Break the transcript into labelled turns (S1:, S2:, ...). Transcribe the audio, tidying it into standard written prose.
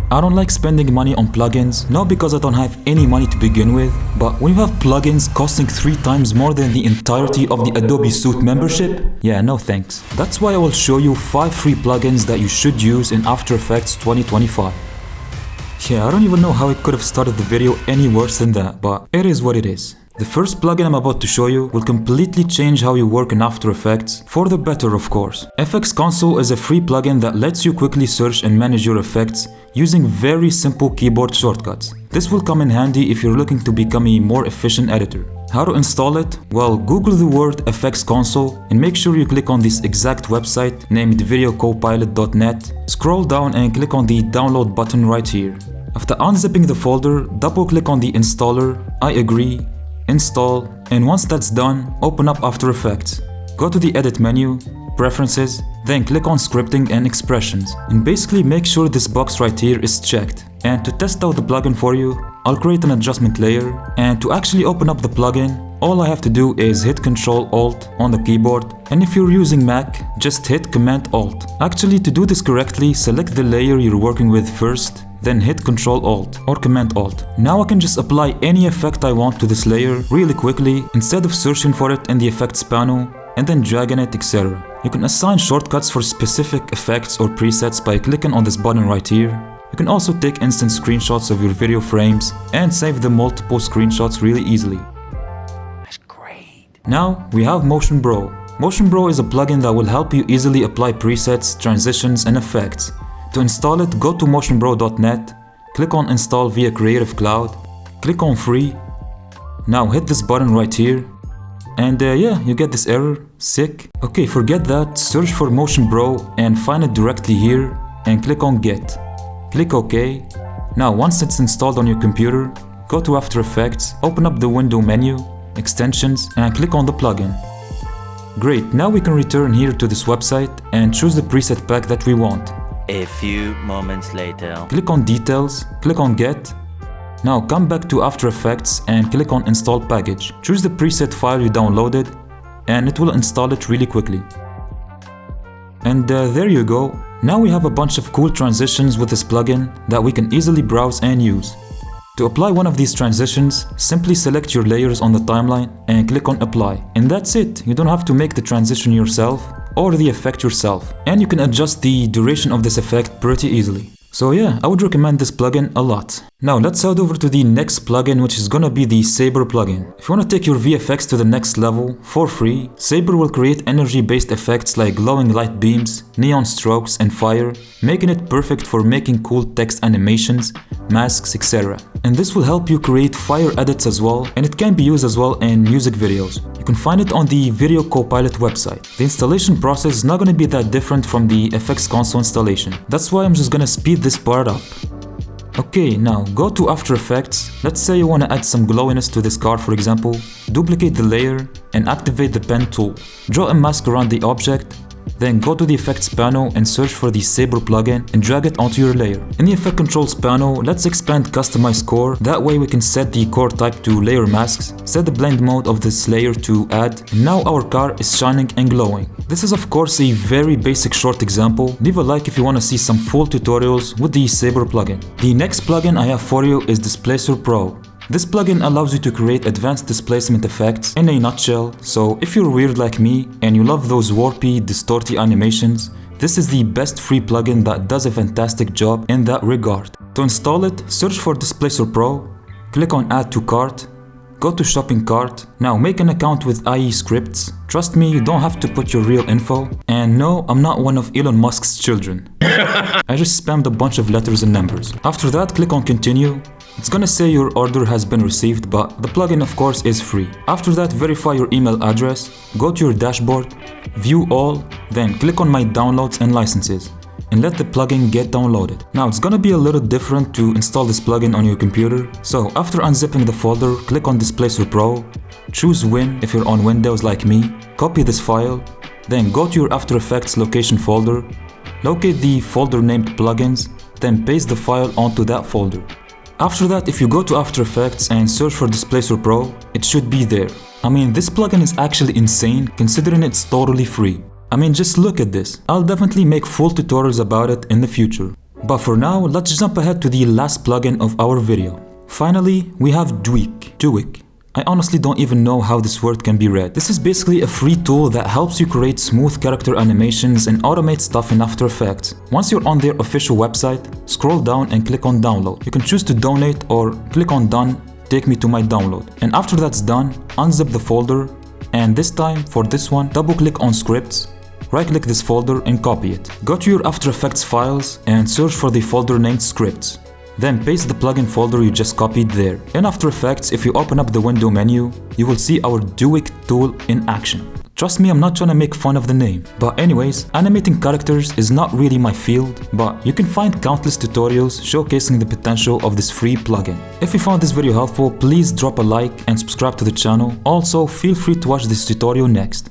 S1: I don't like spending money on plugins, not because I don't have any money to begin with, but when you have plugins costing 3 times more than the entirety of the Adobe Suite membership, yeah, no thanks. That's why I will show you 5 free plugins that you should use in After Effects 2025. Yeah, I don't even know how I could have started the video any worse than that, but it is what it is. The first plugin I'm about to show you will completely change how you work in After Effects, for the better of course. FX Console is a free plugin that lets you quickly search and manage your effects using very simple keyboard shortcuts. This will come in handy if you're looking to become a more efficient editor. How to install it? Well, Google the word FX Console and make sure you click on this exact website named videocopilot.net. Scroll down and click on the download button right here. After unzipping the folder, double click on the installer, I agree, install, and once that's done, open up After Effects. Go to the edit menu, preferences, then click on scripting and expressions, and basically make sure this box right here is checked. And to test out the plugin for you, I'll create an adjustment layer, and to actually open up the plugin, all I have to do is hit Ctrl Alt on the keyboard, and if you're using Mac, just hit Command Alt. Actually, to do this correctly, select the layer you're working with first, then hit Ctrl Alt or Command Alt. Now I can just apply any effect I want to this layer really quickly instead of searching for it in the effects panel and then dragging it, etc. You can assign shortcuts for specific effects or presets by clicking on this button right here. You can also take instant screenshots of your video frames and save the multiple screenshots really easily.
S2: That's great.
S1: Now we have Motion Bro. Motion Bro is a plugin that will help you easily apply presets, transitions, and effects. To install it, go to motionbro.net, click on Install via Creative Cloud, click on Free. Now hit this button right here, and yeah, you get this error, sick. Okay, forget that, search for Motion Bro and find it directly here, and click on Get. Click OK. Now once it's installed on your computer, go to After Effects, open up the window menu, Extensions, and click on the plugin. Great, now we can return here to this website and choose the preset pack that we want.
S2: A few moments later.
S1: Click on Details, click on Get. Now come back to After Effects and click on Install Package. Choose the preset file you downloaded and it will install it really quickly. And there you go. Now we have a bunch of cool transitions with this plugin that we can easily browse and use. To apply one of these transitions, simply select your layers on the timeline and click on Apply. And that's it. You don't have to make the transition yourself or the effect yourself, and you can adjust the duration of this effect pretty easily. So yeah, I would recommend this plugin a lot. Now let's head over to the next plugin, which is gonna be the Saber plugin. If you wanna take your VFX to the next level for free, Saber will create energy-based effects like glowing light beams, neon strokes, and fire, making it perfect for making cool text animations, masks, etc. And this will help you create fire edits as well, and it can be used as well in music videos. You can find it on the Video Copilot website. The installation process is not gonna be that different from the FX Console installation. That's why I'm just gonna speed this part up. Okay, now go to After Effects. Let's say you want to add some glowiness to this car, for example. Duplicate the layer and activate the pen tool. Draw a mask around the object, then go to the effects panel and search for the Saber plugin and drag it onto your layer. In the effect controls panel, let's expand customize core. That way we can set the core type to layer masks, set the blend mode of this layer to add, and now our car is shining and glowing. This is of course a very basic short example. Leave a like if you want to see some full tutorials with the Saber plugin. The next plugin I have for you is Displacer Pro. This plugin allows you to create advanced displacement effects in a nutshell, so if you're weird like me and you love those warpy, distorty animations, this is the best free plugin that does a fantastic job in that regard. To install it, search for Displacer Pro, click on Add to Cart, go to Shopping Cart. Now make an account with IE Scripts. Trust me, you don't have to put your real info. And no, I'm not one of Elon Musk's children. I just spammed a bunch of letters and numbers. After that, click on Continue. It's gonna say your order has been received, but the plugin of course is free. After that, verify your email address, go to your dashboard, view all, then click on My Downloads and Licenses, and let the plugin get downloaded. Now it's gonna be a little different to install this plugin on your computer, so after unzipping the folder, click on Displacer Pro, choose Win if you're on Windows like me, copy this file, then go to your After Effects location folder, locate the folder named Plugins, then paste the file onto that folder. After that, if you go to After Effects and search for Displacer Pro, it should be there. I mean, this plugin is actually insane considering it's totally free. I mean, just look at this. I'll definitely make full tutorials about it in the future. But for now, let's jump ahead to the last plugin of our video. Finally, we have Duik. I honestly don't even know how this word can be read. This is basically a free tool that helps you create smooth character animations and automate stuff in After Effects. Once you're on their official website, scroll down and click on download. You can choose to donate or click on done, take me to my download. And after that's done, unzip the folder, and this time for this one, double click on scripts, right click this folder and copy it. Go to your After Effects files and search for the folder named scripts. Then paste the plugin folder you just copied there. In After Effects, if you open up the window menu, you will see our Duik tool in action. Trust me, I'm not trying to make fun of the name. But anyways, animating characters is not really my field, but you can find countless tutorials showcasing the potential of this free plugin. If you found this video helpful, please drop a like and subscribe to the channel. Also, feel free to watch this tutorial next.